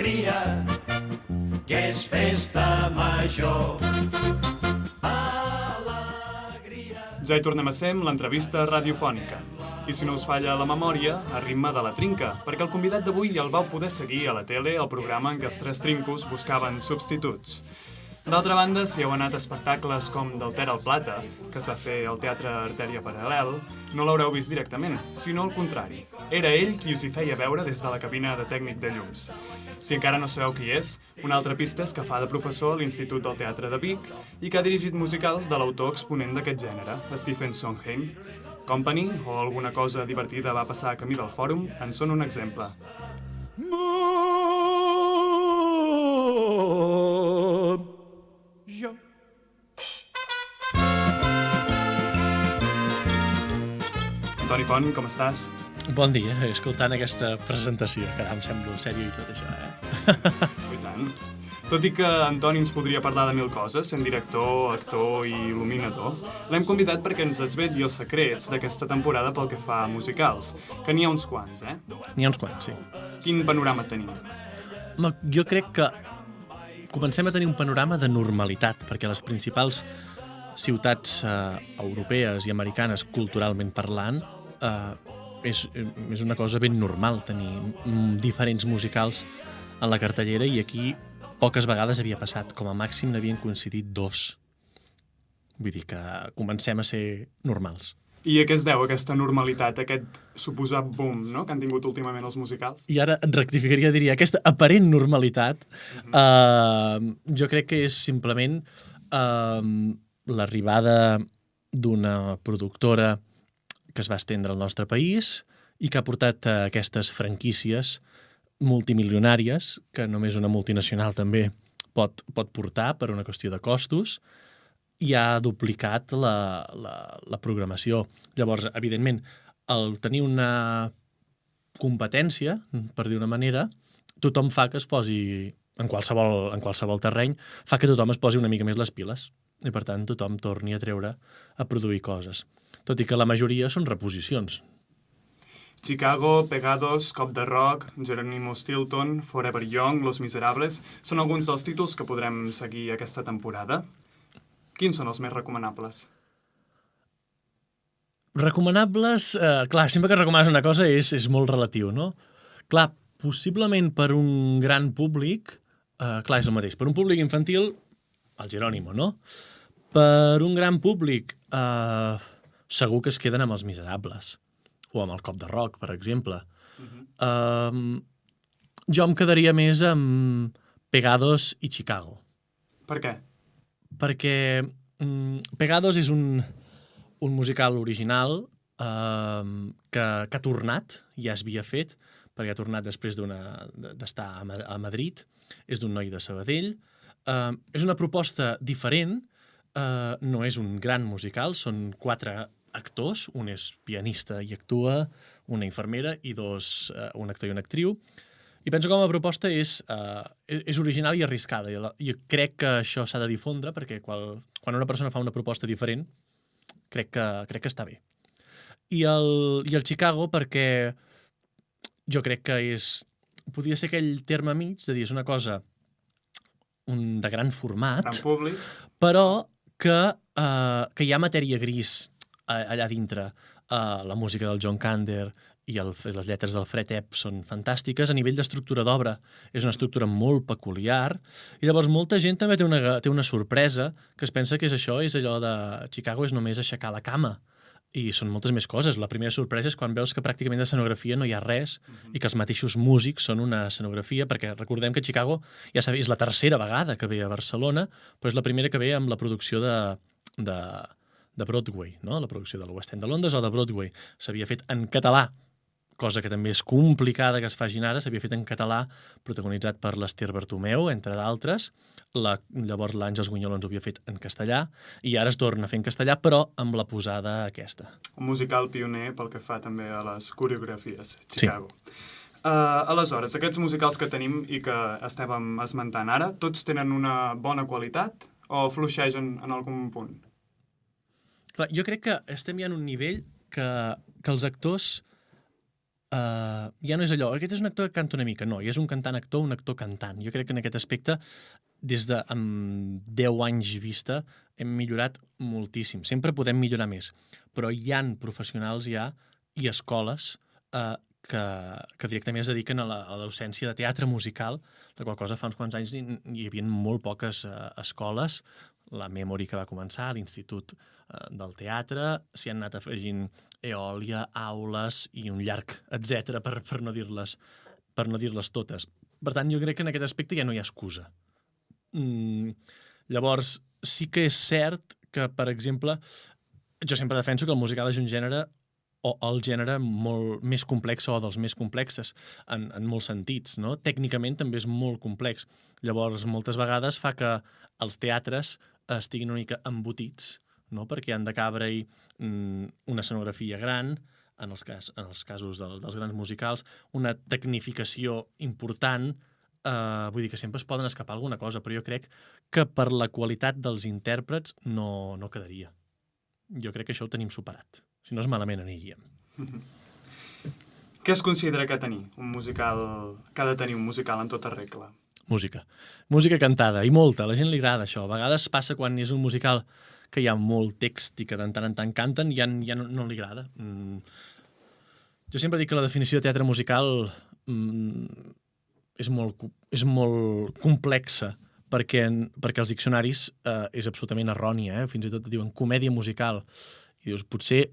alegria, que és festa major. Ja hi tornem a ser amb l'entrevista radiofònica. I si no us falla la memòria, a ritme de la trinca, perquè el convidat d'avui el vau poder seguir a la tele al programa en què els tres trincos buscaven substituts. D'altra banda, si heu anat a espectacles com del Ter al Plata, que es va fer al Teatre Artèria Paral·lel, no l'haureu vist directament, sinó al contrari. Era ell qui us hi feia veure des de la cabina de tècnic de llums. Si encara no sabeu qui és, una altra pista és que fa de professor a l'Institut del Teatre de Vic i que ha dirigit musicals de l'autor exponent d'aquest gènere, Stephen Sondheim. Company o alguna cosa divertida va passar a camí del fòrum en són un exemple. Toni Font, com estàs? Bon dia, escoltant aquesta presentació. Caram, semblo sèrio i tot això, I tant. Tot i que en Toni ens podria parlar de mil coses, sent director, actor i il·luminador, l'hem convidat perquè ens desvetlli els secrets d'aquesta temporada pel que fa a musicals, que n'hi ha uns quants, N'hi ha uns quants, sí. Quin panorama tenim? Jo crec que comencem a tenir un panorama de normalitat, perquè les principals ciutats europees i americanes, culturalment parlant, és una cosa ben normal tenir diferents musicals en la cartellera, i aquí poques vegades havia passat. Com a màxim n'havien coincidit 2. Vull dir que comencem a ser normals. I a què es deu aquesta normalitat, aquest suposat boom, no?, que han tingut últimament els musicals? I ara et rectificaria, diria, aquesta aparent normalitat, jo crec que és simplement l'arribada d'una productora que es va estendre al nostre país i que ha portat aquestes franquícies multimilionàries que només una multinacional també pot portar per una qüestió de costos, i ha duplicat la programació. Llavors, evidentment, el tenir una competència, per dir una manera, tothom fa que es posi, en qualsevol terreny, fa que tothom es posi una mica més les piles. I, per tant, tothom torni a treure a produir coses. Tot i que la majoria són reposicions. Chicago, Pegados, Cop de Rock, Geronimo Stilton, Forever Young, Los Miserables són alguns dels títols que podrem seguir aquesta temporada. Quins són els més recomanables? Recomanables... clar, sempre que recomanes una cosa és molt relatiu, no? Clar, possiblement per un gran públic... clar, és el mateix. Per un públic infantil, el Geronimo, no? Per un gran públic, segur que es queden amb Els Miserables. O amb el Cop de Rock, per exemple. Jo em quedaria més amb Pegados i Chicago. Per què? Perquè Pegados és un musical original que ha tornat, ja es havia fet, perquè ha tornat després d'estar a Madrid, és d'un noi de Sabadell. És una proposta diferent, no és un gran musical, són 4 actors, un és pianista i actua, una infermera i 2, un actor i una actriu. I penso que com a proposta és original i arriscada. I crec que això s'ha de difondre, perquè quan una persona fa una proposta diferent, crec que està bé. I el Chicago perquè jo crec que podria ser aquell terme mig de dir és una cosa de gran format, Gran públic. però que hi ha matèria gris allà dintre. La música del John Kander i les lletres del Fred Epp són fantàstiques. A nivell d'estructura d'obra és una estructura molt peculiar, i llavors molta gent també té una sorpresa, que es pensa que és allò de Chicago és només aixecar la cama, i són moltes més coses. La primera sorpresa és quan veus que pràcticament de escenografia no hi ha res, i que els mateixos músics són una escenografia, perquè recordem que Chicago, ja sabeu, és la tercera vegada que ve a Barcelona, però és la primera que ve amb la producció de Broadway, no? La producció de la West End de Londres o de Broadway. S'havia fet en català, cosa que també és complicada que es facin ara, s'havia fet en català, protagonitzat per l'Ester Bertomeu, entre d'altres. Llavors l'Àngels Guinyolons ho havia fet en castellà, i ara es torna a fer en castellà, però amb la posada aquesta. Un musical pioner pel que fa també a les coreografies, Chicago. Sí. Aleshores, aquests musicals que tenim i que estàvem esmentant ara, tots tenen una bona qualitat o fluixegen en algun punt? Clar, jo crec que estem ja en un nivell que els actors ja no és allò, aquest és un actor que canta una mica, no, ja és un cantant-actor, un actor cantant. Jo crec que en aquest aspecte, des de amb 10 anys vista, hem millorat moltíssim. Sempre podem millorar més, però hi han professionals ja i escoles que directament es dediquen a la docència de teatre musical, la qual cosa fa uns quants anys hi havia molt poques escoles, la Memory que va començar, l'Institut del Teatre, s'hi han anat afegint Eòlia, Aules i un llarg, etc per no dir-les totes. Per tant, jo crec que en aquest aspecte ja no hi ha excusa. Llavors, sí que és cert que, per exemple, jo sempre defenso que el musical és un gènere o el gènere molt més complex o dels més complexes en molts sentits, no? Tècnicament també és molt complex. Llavors, moltes vegades fa que els teatres estiguin una mica embotits, no? Perquè han de cabre-hi una escenografia gran, en els casos dels grans musicals, una tecnificació important, vull dir que sempre es poden escapar alguna cosa, però jo crec que per la qualitat dels intèrprets no quedaria. Jo crec que això ho tenim superat. Si no, malament aniríem. Què es considera que ha de tenir un musical en tota regla? Música. Música cantada, i molta. A la gent li agrada això. A vegades passa quan és un musical que hi ha molt text i que de tant en tant canten i ja no li agrada. Jo sempre dic que la definició de teatre musical és molt complexa perquè els diccionaris és absolutament errònia. Fins i tot diuen comèdia musical. I dius, potser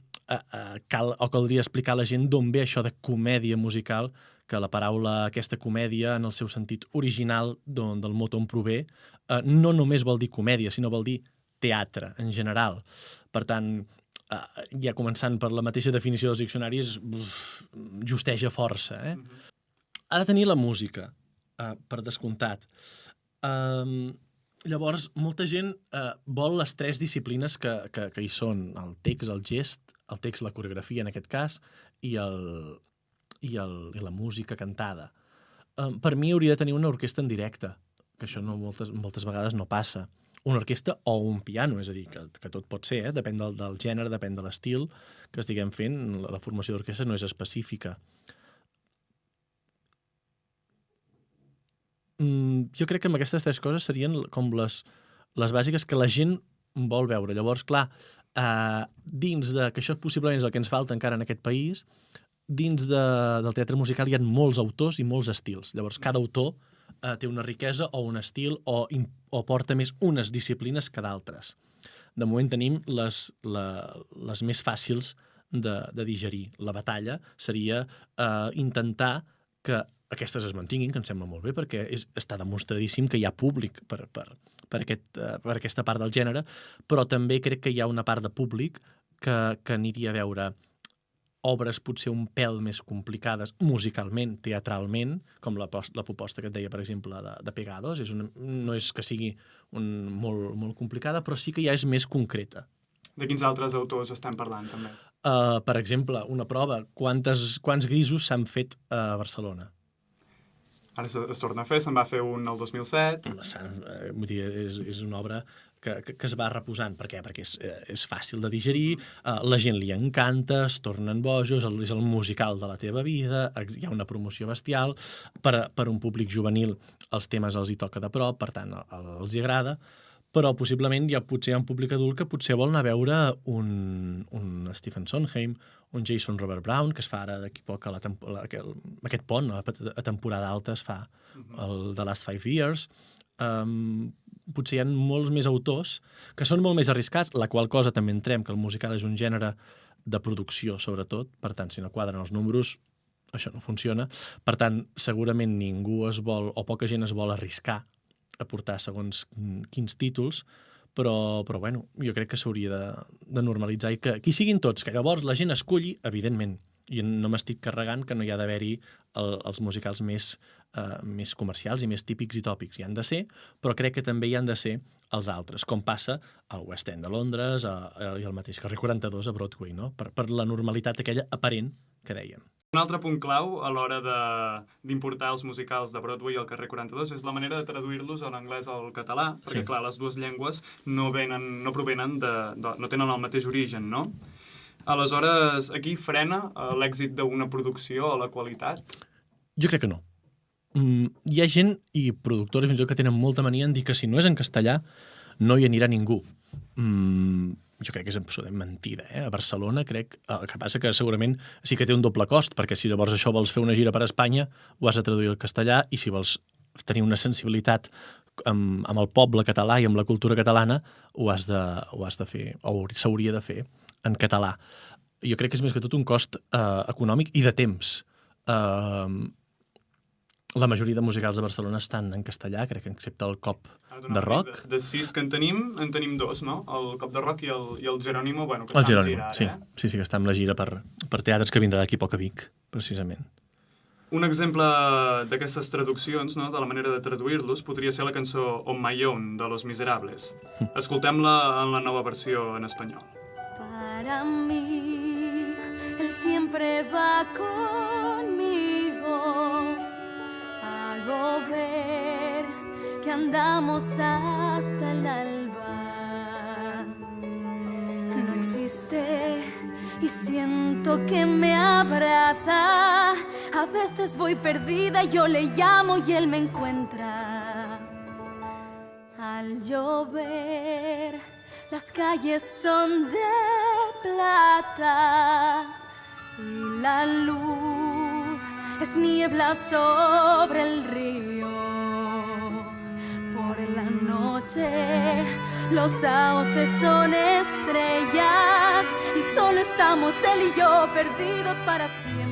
caldria explicar a la gent d'on ve això de comèdia musical, que la paraula aquesta comèdia, en el seu sentit original del mot on prové, no només vol dir comèdia, sinó vol dir teatre, en general. Per tant, ja començant per la mateixa definició dels diccionaris, justeja força. Ha de tenir la música, per descomptat. Llavors, molta gent vol les 3 disciplines que hi són, el text, el gest, el text, la coreografia en aquest cas, i la música cantada. Per mi hauria de tenir una orquestra en directe, que això moltes vegades no passa. Una orquestra o un piano, és a dir, que tot pot ser, depèn del gènere, depèn de l'estil que estiguem fent, la formació d'orquestra no és específica. Jo crec que amb aquestes 3 coses serien com les bàsiques que la gent vol veure. Llavors, clar, dins que això possiblement és el que ens falta encara en aquest país, dins del teatre musical hi ha molts autors i molts estils. Llavors, cada autor té una riquesa o un estil o porta més unes disciplines que d'altres. De moment tenim les més fàcils de digerir. La batalla seria intentar que aquestes es mantinguin, que em sembla molt bé, perquè està demostradíssim que hi ha públic per aquesta part del gènere, però també crec que hi ha una part de públic que aniria a veure obres potser un pèl més complicades musicalment, teatralment, com la proposta que et deia, per exemple, de Pegados. No és que sigui molt, molt complicada, però sí que ja és més concreta. De quins altres autors estem parlant, també? Per exemple, una prova, quants grisos s'han fet a Barcelona? Ara es torna a fer, se'n va fer un el 2007. Vull dir, és una obra que es va reposant. Per què? Perquè és fàcil de digerir, la gent li encanta, es tornen bojos, és el musical de la teva vida, hi ha una promoció bestial, per un públic juvenil els temes els hi toca de prop, per tant els hi agrada, però possiblement hi ha potser un públic adult que potser vol anar a veure un Stephen Sondheim, un Jason Robert Brown, que es fa ara d'aquí poc aquest pont, a temporada alta es fa, el The Last 5 Years. Potser hi ha molts més autors que són molt més arriscats, la qual cosa també entrem que el musical és un gènere de producció, sobretot, per tant, si no quadren els números, això no funciona. Per tant, segurament ningú o poca gent es vol arriscar a portar segons quins títols, però bueno, jo crec que s'hauria de normalitzar i que hi siguin tots, que llavors la gent esculli, evidentment, i no m'estic carregant que no hi ha d'haver-hi els musicals més comercials i més típics i tòpics. Hi han de ser, però crec que també hi han de ser els altres, com passa al West End de Londres i el mateix Carrer 42 a Broadway, no? Per la normalitat aquella aparent que dèiem. Un altre punt clau a l'hora d'importar els musicals de Broadway al carrer 42 és la manera de traduir-los en anglès o al català, perquè, clar, les dues llengües no tenen el mateix origen, no? Aleshores, aquí frena l'èxit d'una producció o la qualitat? Jo crec que no. Hi ha gent i productors fins i tot que tenen molta mania en dir que si no és en castellà no hi anirà ningú. Jo crec que és absolutament mentida. A Barcelona crec... El que passa que segurament sí que té un doble cost, perquè si llavors això vols fer una gira per Espanya, ho has de traduir al castellà, i si vols tenir una sensibilitat amb el poble català i amb la cultura catalana, ho has de fer, o s'hauria de fer en català. Jo crec que és més que tot un cost econòmic i de temps. La majoria de musicals de Barcelona estan en castellà, crec que excepte el Cop de Rock. De 6 que en tenim 2, no? El Cop de Rock i el Jerónimo, bueno, que el està Jerónimo, en gira ara. Sí, que està amb la gira per teatres que vindrà d'aquí poc a Vic, precisament. Un exemple d'aquestes traduccions, no, de la manera de traduir-los, podria ser la cançó On My Own, de Los Miserables. Escoltem-la en la nova versió en espanyol. Para mí, él siempre va conmigo. Hago ver que andamos hasta el alba. No existe y siento que me abraza. A veces voy perdida, yo le llamo y él me encuentra. Al llover, las calles son de plata y la luz es niebla sobre el río. Por la noche los sauces son estrellas y solo estamos él y yo perdidos para siempre.